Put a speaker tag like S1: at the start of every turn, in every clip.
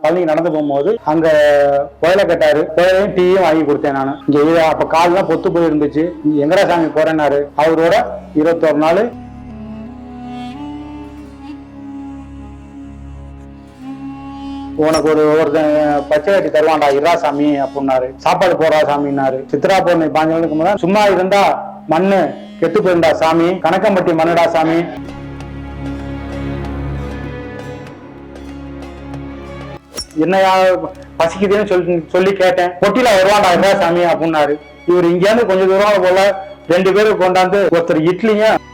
S1: பழனி நடந்து போகும்போது அங்க புயலை கட்டாரு, புயலையும் டீயும் வாங்கி கொடுத்தேன் நான். இங்க அப்ப கால்லாம் பொத்து போய் இருந்துச்சு. எங்கடா சாமி போறேன்னாரு. அவரோட 21 நாள் உனக்கு ஒருத்தன் பச்சை கட்டி தருவான்டா இரா சாமி அப்படின்னாரு. சாப்பாடு போடுறா சாமின்னாரு. சித்ரா பௌர்ணமி 5 நாளுக்கு முன்னாடி சும்மா இருந்தா மண்ணு கெட்டு போயிருந்தா சாமி, கணக்கம்பட்டி மண்ணுடா சாமி. என்னையா பசிக்குதுன்னு சொல்லி கேட்டேன். பொட்டியில வருவான்டா இரா சாமி அப்படின்னாரு. இவர் இங்க இருந்து கொஞ்சம் தூரம் போல 2 பேரும் கொண்டாந்து ஒருத்தர் இட்லியும்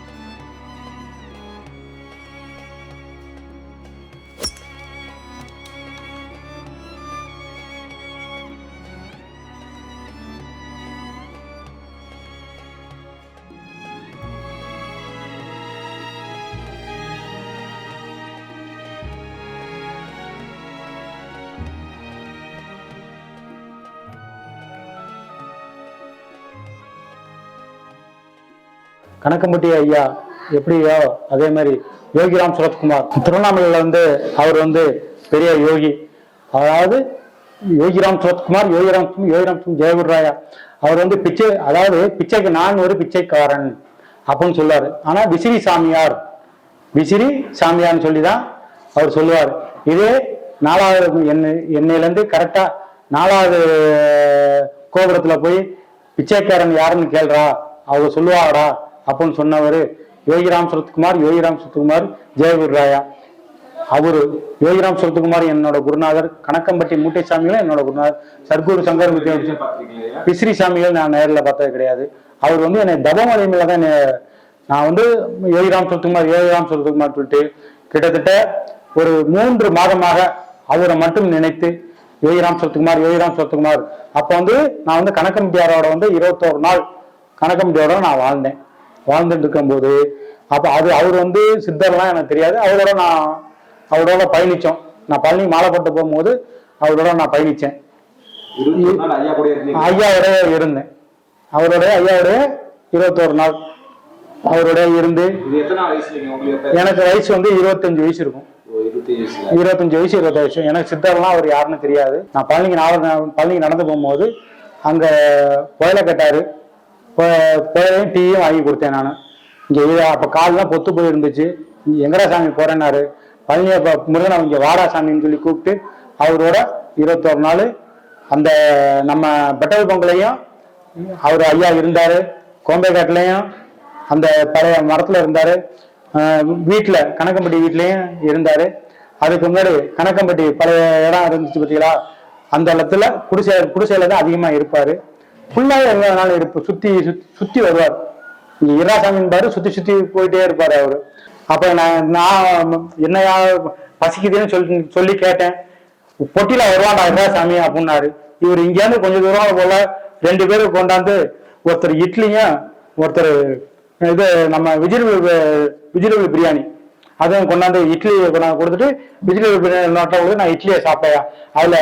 S1: கணக்கம்பட்டி ஐயா எப்படியோ அதே மாதிரி யோகிராம் சுரத்குமார் திருவண்ணாமலையில அவர் பெரிய யோகி. அதாவது யோகிராம் சுரத்குமார், யோகிராம் ஜெயகுருராயா. அவர் பிச்சை, அதாவது பிச்சைக்கு நான் ஒரு பிச்சைக்காரன் அப்படின்னு சொல்லுவாரு. ஆனா விசிறி சாமியார்னு சொல்லிதான் அவர் சொல்லுவார். இதே 4வது என்னையிலேருந்து கரெக்டா 4வது கோபுரத்துல போய் பிச்சைக்காரன் யாருன்னு கேள்றா, அவங்க சொல்லுவாடா அப்படின்னு சொன்னவர் யோகிராம் சுரத்குமார் ஜெயகுருராயா. அவரு யோகிராம் சுரத்குமார் என்னோட குருநாதர். கணக்கம்பட்டி மூட்டை சாமிகளும் என்னோட குருநாதர். சர்க்குரு சங்கர் பிஸ்ரி சாமிகள் நான் நேரில் பார்த்தது கிடையாது. அவர் என்னை தபமலைமையில தான் நான் யோகிராம் சுரத்குமார் சொல்லிட்டு கிட்டத்தட்ட ஒரு 3 மாதமாக அவரை மட்டும் நினைத்து யோகிராம் சுரத்குமார். அப்போ நான் கணக்கம்பட்டியாரோட 21 நாள் கணக்கம்பட்டியோட நான் வாழ்ந்துட்டு இருக்கும்போது அப்ப அவர் சித்தர்லாம் எனக்கு தெரியாது. அவரோட பயணிச்சோம். நான் பழனி மாலை போட்டு போகும்போது அவரோட நான் பயணிச்சேன். ஐயாவோட இருந்தேன். ஐயாவோட 21 நாள் அவரோட இருந்து எனக்கு வயசு 25 வயசு இருக்கும். 25 வயசு 26 வயசு. எனக்கு சித்தர்லாம் அவர் யாருன்னு தெரியாது. நான் பழனிக்கு நடந்து போகும்போது அங்க புயலை கட்டாரு, புயலையும் டீயும் வாங்கி கொடுத்தேன் நான். இங்க அப்ப கால்லாம் பொத்து போய் இருந்துச்சு. எங்கடா சாமி போறேன்னாரு. பழனிய முருகன் இங்க வாடா சாமின்னு சொல்லி கூப்பிட்டு அவரோட 21 நாள் அந்த நம்ம பெட்டல் பொங்கலையும் அவர் ஐயா இருந்தாரு. கோம்பைக்காட்டுலயும் அந்த பழைய மரத்துல இருந்தாரு. வீட்டுல கணக்கம்பட்டி வீட்லயும் இருந்தாரு. அதுக்கு முன்னாடி கணக்கம்பட்டி பழைய இடம் இருந்துச்சு பார்த்தீங்களா, அந்த இடத்துல குடிசையில தான் அதிகமா இருப்பாரு. ஃபுல்லாக எங்கனாலும் இருப்பு சுத்தி வருவார். இங்க இராசாமின் பாரு சுத்தி போயிட்டே இருப்பாரு அவரு. அப்ப நான் என்னையா பசிக்குதுன்னு சொல்லி கேட்டேன். பொட்டியில வருவான்டா இராசாமி அப்படின்னாரு. இவர் இங்க இருந்து கொஞ்சம் தூரம் போல 2 பேரும் கொண்டாந்து ஒருத்தர் இட்லியும் ஒருத்தர் இது நம்ம வெஜிடபிள் பிரியாணி அதுவும் கொண்டாந்து இட்லி கொண்டாந்து கொடுத்துட்டு வெஜிடபிள் பிரியாணி நாட்டில் நான் இட்லியை சாப்பிட்டேயா. அதுல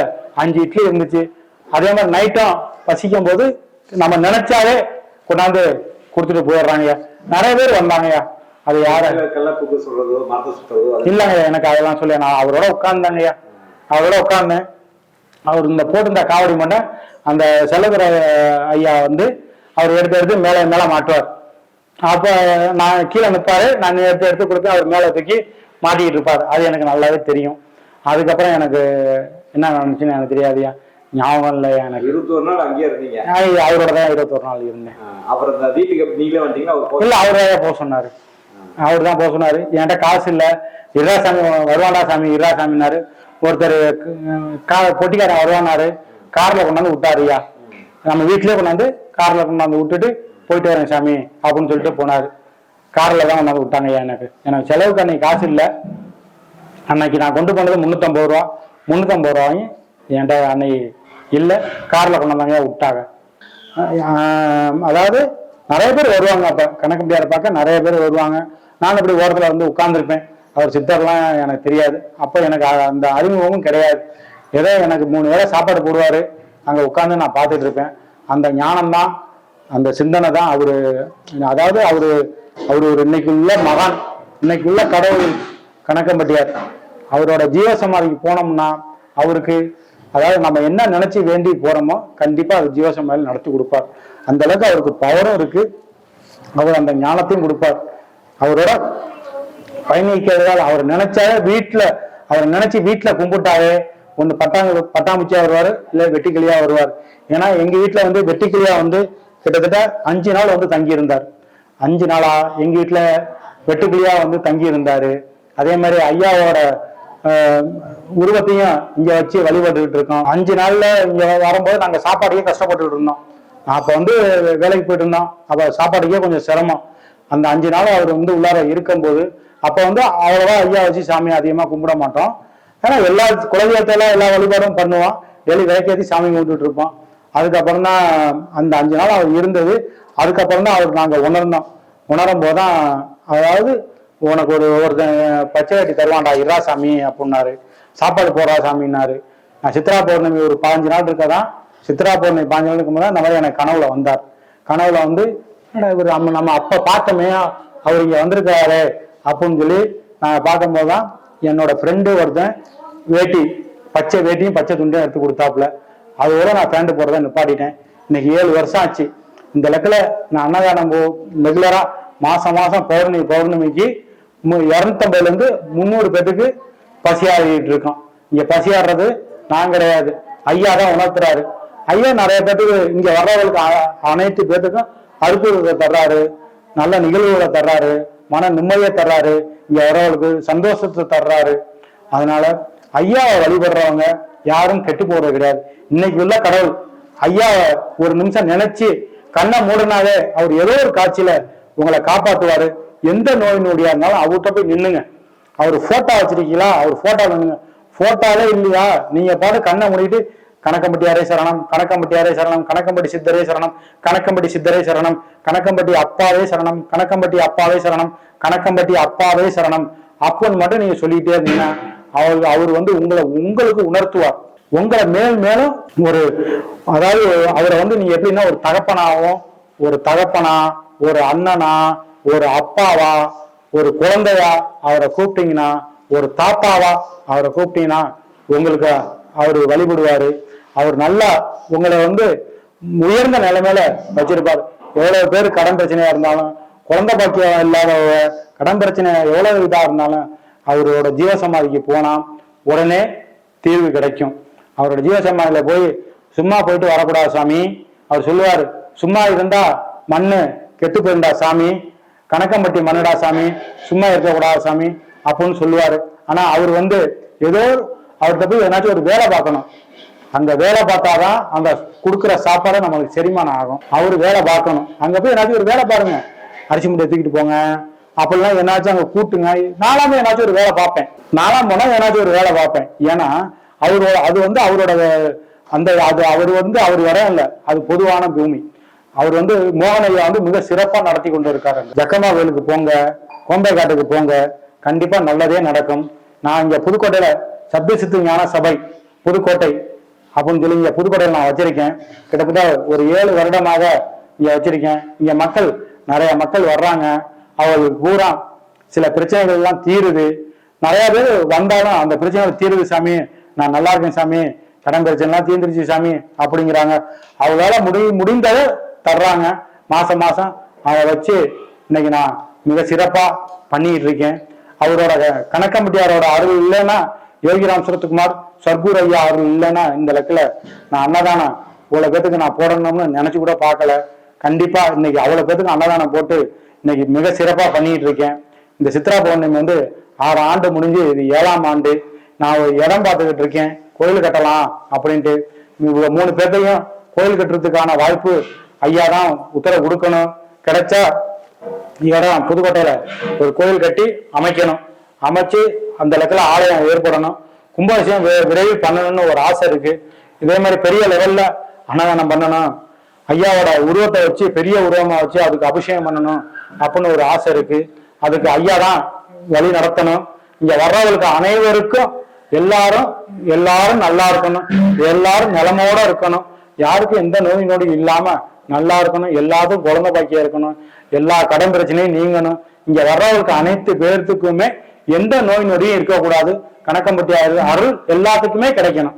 S1: 5 இட்லி இருந்துச்சு. அதே மாதிரி நைட்டும் பசிக்கும் போது நம்ம நினைச்சாலே கொண்டாந்து கொடுத்துட்டு போயிடுறாங்கய்யா. நிறைய பேர் வந்தாங்கய்யா. அது யாரு இல்லைங்கய்யா, எனக்கு அதெல்லாம் சொல்லி நான் அவரோட உட்கார்ந்தாங்கய்யா. உட்கார்ந்தேன். அவர் இந்த போட்டிருந்த காவடி மண்டை அந்த செல்லதுரை ஐயா அவர் எடுத்து மேல மாட்டுவார். அப்ப நான் கீழே நிற்பாரு, நான் எடுத்து கொடுத்து அவர் மேல தூக்கி மாட்டிக்கிட்டு இருப்பாரு. அது எனக்கு நல்லாவே தெரியும். அதுக்கப்புறம் எனக்கு என்ன நடந்துச்சுன்னு எனக்கு தெரியாதுயா, ஞாபகம் இல்லை எனக்கு.
S2: 21 நாள் அங்கேயே இருந்தீங்க?
S1: அவரோட தான் 21 நாள் இருந்தேன்.
S2: அப்புறம் இந்த வீட்டுக்கு நீங்களே வந்தீங்களா?
S1: இல்ல, அவர்தான் போக சொன்னாரு. என்கிட்ட காசு இல்ல, இராசாமி வருவாண்டா சாமி இராசாமின்னாரு. ஒருத்தர் பொட்டிக்காரன் வருவானாரு, கார்ல கொண்டாந்து விட்டாருயா. நம்ம வீட்லயே கொண்டாந்து கார்ல கொண்டாந்து விட்டுட்டு போயிட்டு வரேன் சாமி அப்படின்னு சொல்லிட்டு போனாரு. கார்ல தான் கொண்டாந்து விட்டாங்கய்யா. எனக்கு செலவுக்கு அன்னைக்கு காசு இல்லை. அன்னைக்கு நான் கொண்டு போனது 350 ரூபா. 350 ரூபாயும் என்கிட்ட அன்னைக்கு இல்லை. கார்ல கொண்டாந்தாங்க விட்டாங்க. அதாவது நிறைய பேர் வருவாங்க. அப்ப கணக்கம்பட்டியாரை பார்க்க நிறைய பேர் வருவாங்க. நான் இப்படி ஓரத்துல உட்கார்ந்துருப்பேன். அவர் சித்தர்லாம் எனக்கு தெரியாது. அப்ப எனக்கு அந்த அறிமுகமும் கிடையாது. ஏதோ எனக்கு 3 வேளை சாப்பாடு போடுவாரு, அங்க உட்கார்ந்து நான் பார்த்துட்டு இருப்பேன். அந்த ஞானம் தான், அந்த சிந்தனை தான் அவரு. அதாவது அவரு ஒரு இன்னைக்கு உள்ள மகான், இன்னைக்கு உள்ள கடவுள் கணக்கம்பட்டியார். அவரோட ஜீவசமாதிக்கு போனோம்னா அவருக்கு அதாவது நம்ம என்ன நினைச்சு வேண்டி போறோமோ கண்டிப்பா அது ஜீவசமாதியில் நடத்தி கொடுப்பார். அந்த அளவுக்கு அவருக்கு பவரும் இருக்கு, அவர் அந்த ஞானத்தையும் கொடுப்பார். அவரோட பயணிக்கிறதால் அவர் நினைச்சாலே அவர் நினைச்சு வீட்டுல கும்பிட்டாவே ஒண்ணு பட்டாம்பூச்சியா வருவார், இல்ல வெட்டிக்கிளியா வருவார். ஏன்னா எங்க வீட்டுல வந்து வெட்டிக்கிளியா வந்து கிட்டத்தட்ட 5 நாள் வந்து தங்கி இருந்தார். 5 நாளா எங்க வீட்டுல வெட்டுக்கிளியா வந்து தங்கி இருந்தாரு. அதே மாதிரி ஐயாவோட உருவத்தையும் இங்க வச்சு வழிபட்டுக்கிட்டு இருக்கோம். 5 நாள்ல இங்க வரும்போது நாங்க சாப்பாடுக்கே கஷ்டப்பட்டுக்கிட்டு இருந்தோம். அப்ப வந்து வேலைக்கு போயிட்டு இருந்தோம். அப்ப சாப்பாடுக்கே கொஞ்சம் சிரமம். அந்த 5 நாள் அவர் வந்து உள்ளார இருக்கும்போது அப்ப வந்து அவ்வளவா ஐயா வச்சு சாமியை அதிகமா கும்பிட மாட்டோம். ஏன்னா எல்லா குலதெய்வத்தெல்லாம் எல்லா வழிபாடும் பண்ணுவோம், டெய்லி விளக்கேற்றி சாமி கும்பிட்டுட்டு இருப்போம். அதுக்கப்புறம் தான் அந்த 5 நாள் அவர் இருந்தது. அதுக்கப்புறம் தான் அவர் நாங்கள் உணரும் போதுதான், அதாவது உனக்கு ஒருத்தன் பச்சை கட்டி தருவான்டா இரா சாமி அப்படின்னாரு, சாப்பாடு போடுறா சாமின்னாரு. நான் சித்ரா பௌர்ணமி ஒரு 15 நாள் இருக்கதான், சித்ரா பௌர்ணமி 15 நாள் இருக்கும்போது இந்த மாதிரி எனக்கு கனவுல வந்தார். கனவுல வந்து இவர் நம்ம அப்ப பார்த்தோமே அவர் இங்க வந்திருக்காரு அப்படின்னு சொல்லி நாங்கள் பார்க்கும்போது தான் என்னோட ஃப்ரெண்டு ஒருத்தன் பச்சை வேட்டியும் பச்சை துண்டையும் எடுத்து கொடுத்தாப்புல. அதோட நான் பேண்ட் போடுறத நிப்பாட்டிட்டேன். இன்னைக்கு 7 வருஷம் ஆச்சு. இந்த லெக்கில் நான் அன்னதானம் ரெகுலரா மாசம் பௌர்ணமிக்கு 250 இருந்து 300 பேத்துக்கு பசியாடிட்டு இருக்கோம். இங்க பசியாடுறது நான் கிடையாது, ஐயா தான் உணர்த்துறாரு. ஐயா நிறைய பேத்துக்கு இங்க வர்றவங்களுக்கு அனைத்து பேத்துக்கும் அற்புதத்தை தர்றாரு, நல்ல நிகழ்வுகளை தர்றாரு, மன நிம்மதியை தர்றாரு, இங்க வர்றவங்களுக்கு சந்தோஷத்தை தர்றாரு. அதனால ஐயாவை வழிபடுறவங்க யாரும் கெட்டு போறது கிடையாது. இன்னைக்கு உள்ள கடவுள் ஐயா ஒரு நிமிஷம் நினைச்சு கண்ணை மூடினாவே அவர் ஏதோ ஒரு காட்சியில உங்களை காப்பாற்றுவாரு. எந்த நோய் நொடியா இருந்தாலும் அவர்கிட்ட போய் நில்லுங்க. அவர் போட்டோ வச்சிருக்கீங்களா, அவர் போட்டோ நில்லுங்க. போட்டோவே இல்லையா, நீங்க பாட்டு கண்ணை மூடிட்டு கணக்கம்பட்டியாரே சரணம், கணக்கம்பட்டியாரே சரணம், கணக்கம்பட்டி சித்தரே சரணம், கணக்கம்பட்டி சித்தரே சரணம், கணக்கம்பட்டி அப்பாவே சரணம், கணக்கம்பட்டி அப்பாவே சரணம், கணக்கம்பட்டி அப்பாவே சரணம் அப்பன்னு மட்டும் நீங்க சொல்லிட்டே இருந்தீங்கன்னா அவர் வந்து உங்களுக்கு உணர்த்துவார். உங்களை மேலும் ஒரு அதாவது அவரை வந்து நீங்க எப்படின்னா ஒரு தகப்பனா, ஒரு அண்ணனா, ஒரு அப்பாவா, ஒரு குழந்தையா அவரை கூப்பிட்டீங்கன்னா, ஒரு தாத்தாவா அவரை கூப்பிட்டீங்கன்னா உங்களுக்கு அவர் வழிபடுவாரு. அவர் நல்லா உங்களை வந்து உயர்ந்த நிலைமையில வச்சிருப்பார். எவ்வளவு பேர் கடன் பிரச்சனையா இருந்தாலும், குழந்தை பாக்கியம் இல்லாதவங்க கடன் பிரச்சனை எவ்வளவு இதா இருந்தாலும் அவரோட ஜீவசமாதிக்கு போனா உடனே தீர்வு கிடைக்கும். அவரோட ஜீவசமாதியில போய் சும்மா போயிட்டு வரக்கூடாது சாமி. அவர் சொல்லுவாரு, சும்மா இருந்தா மண்ணு கெட்டு போயிருந்தா சாமி, கணக்கம்பட்டி மண்ணுடா சாமி, சும்மா இருக்கக்கூடாது சாமி அப்படின்னு சொல்லுவாரு. ஆனா அவர் வந்து ஏதோ அவர்கிட்ட போய் ஏதாச்சும் ஒரு வேலை பார்க்கணும். அந்த வேலை பார்த்தாதான் அந்த கொடுக்குற சாப்பாடை நம்மளுக்கு செரிமானம் ஆகும். அவரு வேலை பார்க்கணும். அங்க போய் ஏதாச்சும் ஒரு வேலை பாருங்க, அரிசி மூட்டை தூக்கிட்டு போங்க அப்படிலாம் ஏதாச்சும் அங்க கூட்டுங்க. நாலாமே ஏதாச்சும் ஒரு வேலை பார்ப்பேன், நாலாம் போனா ஏதாச்சும் ஒரு வேலை பார்ப்பேன். ஏன்னா அது வந்து அவரோட அவர் வர இல்லை, அது பொதுவான பூமி. அவர் வந்து மோகனையா வந்து மிக சிறப்பா நடத்தி கொண்டு இருக்காரு. ஜக்கம்மா கோயிலுக்கு போங்க, கோம்பைக்காட்டுக்கு போங்க, கண்டிப்பா நல்லதே நடக்கும். நான் இங்க புதுக்கோட்டையில சப்தசித்து ஞான சபை புதுக்கோட்டை அப்படின்னு சொல்லி இங்க புதுக்கோட்டையில் நான் வச்சிருக்கேன். கிட்டத்தட்ட ஒரு 7 வருடமாக இங்க வச்சிருக்கேன். இங்க நிறைய மக்கள் வர்றாங்க. அவங்களுக்கு பூரா சில பிரச்சனைகள் எல்லாம் தீருது. நிறைய பேர் வந்தாலும் அந்த பிரச்சனைகள் தீருது சாமி, நான் நல்லா இருக்கேன் சாமி, கடன் பிரச்சனை எல்லாம் தீர்ந்துருச்சு சாமி அப்படிங்கிறாங்க. அவங்களால முடிந்ததை தர்றாங்க. மாசம் அதை வச்சு இன்னைக்கு நான் மிக சிறப்பா பண்ணிட்டு இருக்கேன். அவரோட கணக்கம்பட்டியாரோட அருள் இல்லைன்னா, யோகிராம் சுரத்குமார் சர்க்குர் ஐயா அருள் இல்லைன்னா இந்த லெக்கில் நான் அன்னதானம் இவ்வளவு பேத்துக்கு நான் போடணும்னு நினைச்சு கூட பார்க்கல. கண்டிப்பா இன்னைக்கு அவ்வளவு பேத்துக்கு அன்னதானம் போட்டு இன்னைக்கு மிக சிறப்பா பண்ணிட்டு இருக்கேன். இந்த சித்ரா பௌர்ணமி வந்து 6 ஆண்டு முடிஞ்சு இது 7ஆம் ஆண்டு. நான் ஒரு இடம் பார்த்துக்கிட்டு இருக்கேன், கோயில் கட்டலாம் அப்படின்ட்டு. 3 பேர்த்தையும் கோயில் கட்டுறதுக்கான வாய்ப்பு ஐயா தான் உத்தரவு கொடுக்கணும். கிடைச்சா இடம் புதுக்கோட்டையில ஒரு கோயில் கட்டி அமைக்கணும். அமைச்சு அந்த லெக்கில் ஆலயம் ஏற்படணும். கும்பாபிஷேகம் விரைவில் பண்ணணும்னு ஒரு ஆசை இருக்கு. இதே மாதிரி பெரிய லெவல்ல அன்னதானம் பண்ணணும், ஐயாவோட உருவத்தை வச்சு பெரிய உருவமா வச்சு அதுக்கு அபிஷேகம் பண்ணணும் அப்படின்னு ஒரு ஆசை இருக்கு. அதுக்கு ஐயா தான் வழி நடத்தணும். இங்க வர்றவங்களுக்கு அனைவருக்கும் எல்லாரும் நல்லா இருக்கணும், எல்லாரும் நிலமோட இருக்கணும், யாருக்கும் எந்த நோய் நொடி இல்லாம நல்லா இருக்கணும், எல்லாத்துக்கும் குழந்தை பாக்கியா இருக்கணும், எல்லா கடன் பிரச்சனையும் நீங்கணும். இங்க வர்றவங்களுக்கு அனைத்து பேர்த்துக்குமே எந்த நோய் நொடியும் இருக்கக்கூடாது, கணக்கம்பட்டி அருள் எல்லாத்துக்குமே கிடைக்கணும்.